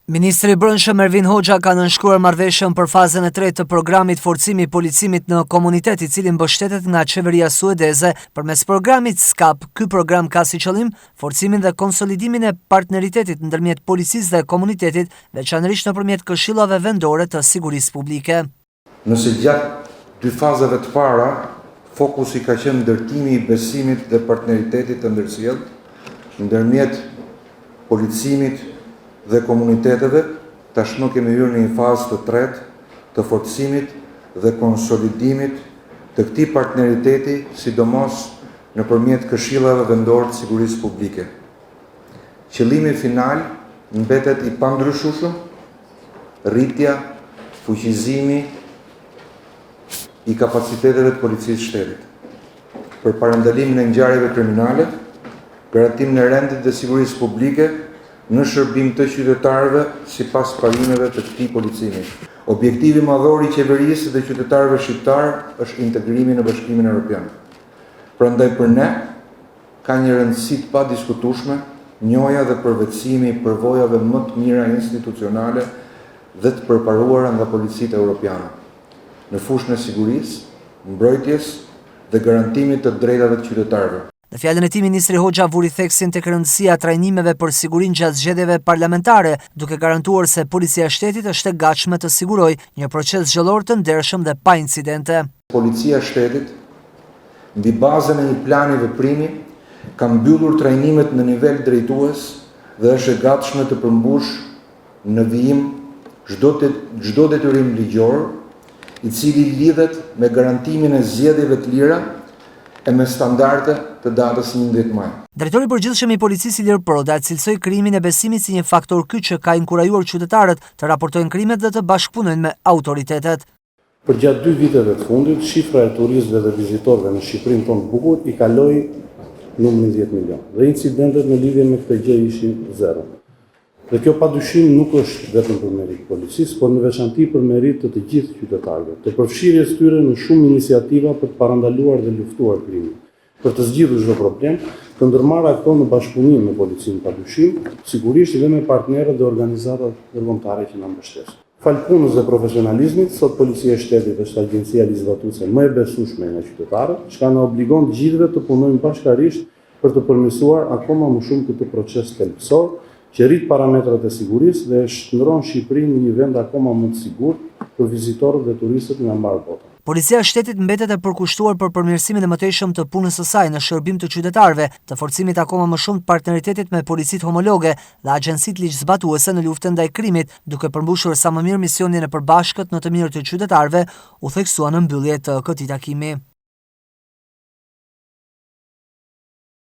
Ministri i Brendshëm Ervin Hoxha ka nënshkruar marrëveshjen për fazën e tretë të programit forcimi i policimit në komunitet, i cili mbështetet nga qeveria suedeze. Përmes programit SCAP, ky program ka si qëllim forcimin dhe konsolidimin e partneritetit ndërmjet policisë dhe komunitetit, veçanërisht nëpërmjet këshillave vendore të sigurisë publike. Nëse gjatë dy fazave të para, fokusi ka qenë ndërtimi i besimit dhe partneritetit të ndërsjellë ndërmjet policimit dhe komuniteteve, tashmë kemi hyrë në një fazë të tretë të forcimit dhe konsolidimit të këtij partneriteti, sidomos nëpërmjet këshillave vendore të sigurisë publike. Qëllimi final mbetet i pandryshueshëm, rritja, fuqizimi i kapaciteteve të policisë shtetit për parandalimin e ngjarjeve kriminale, garantimin e rendit dhe sigurisë publike në shërbim të qytetarëve sipas parimeve të këtij policimi. Objektivi madhor i qeverisë dhe qytetarëve shqiptar është integrimi në Bashkimin Evropian. Prandaj për ne ka një rëndësi të padiskutueshme njohja dhe përvetësimi i përvojave më të mira institucionale dhe të përparuara nga policitë europiane në fushën e sigurisë, mbrojtjes dhe garantimit të drejtave të qytetarëve. Në fjalën e tij, ministri Hoxha vuri theksin tek rëndësia e trajnimeve për sigurinë gjatë zgjedhjeve parlamentare, duke garantuar se policia e shtetit është e gatshme të sigurojë një proces zgjedhor të ndershëm dhe pa incidente. Policia e shtetit, mbi bazën e një plani veprimi, ka mbyllur trajnimet në nivel drejtues dhe është e gatshme të përmbush në vijim çdo detyrim ligjor, i cili lidhet me garantimin e zgjedhjeve të lira e me standarde të datës 11 maj. Drejtori i përgjithshëm i policisë Ilir Proda cilësoi krimin e besimit si një faktor kyç që ka inkurajuar qytetarët të raportojnë krimet dhe të bashkëpunojnë me autoritetet. Për gjatë 2 viteve të fundit, shifra e turistëve dhe vizitorëve në Shqipërinë tonë të bukur i kaloi numrin 10 milion. Dhe incidentet në lidhje me këtë gjë ishin 0. Dhe kjo padyshim nuk është vetëm për merit të policisë, por në veçanti për merit të gjithë qytetarëve, të përfshirjes tyre në shumë iniciativa për të parandaluar dhe luftuar krimin, për të zgjidhur çdo problem, të ndërmarra këto në bashkëpunim me policinë padyshim, sigurisht edhe me partnerët dhe organizatat ndërkombëtare që na mbështesin. Fal punës dhe profesionalizmit, sot Policia e Shtetit është agjencia ligjvatuese më e besueshme nga qytetarët, çka na obligon të gjithëve të punojmë bashkërisht për të përmirësuar akoma më shumë këtë proces thelbësor, që rrit parametrat e sigurisë dhe shndron Shqipërinë në një vend akoma më të sigurt për vizitorët dhe turistët nga mbar bota. Policia e shtetit mbetet e përkushtuar për përmirësimin e mëtejshëm të punës së saj në shërbim të qytetarëve, të forcimit akoma më shumë të partneritetit me policitë homologe dhe agjencitë ligjzbatuese në luftën ndaj krimit, duke përmbushur sa më mirë misionin e përbashkët në të mirë të qytetarëve, u theksua në mbyllje të këtij takimi.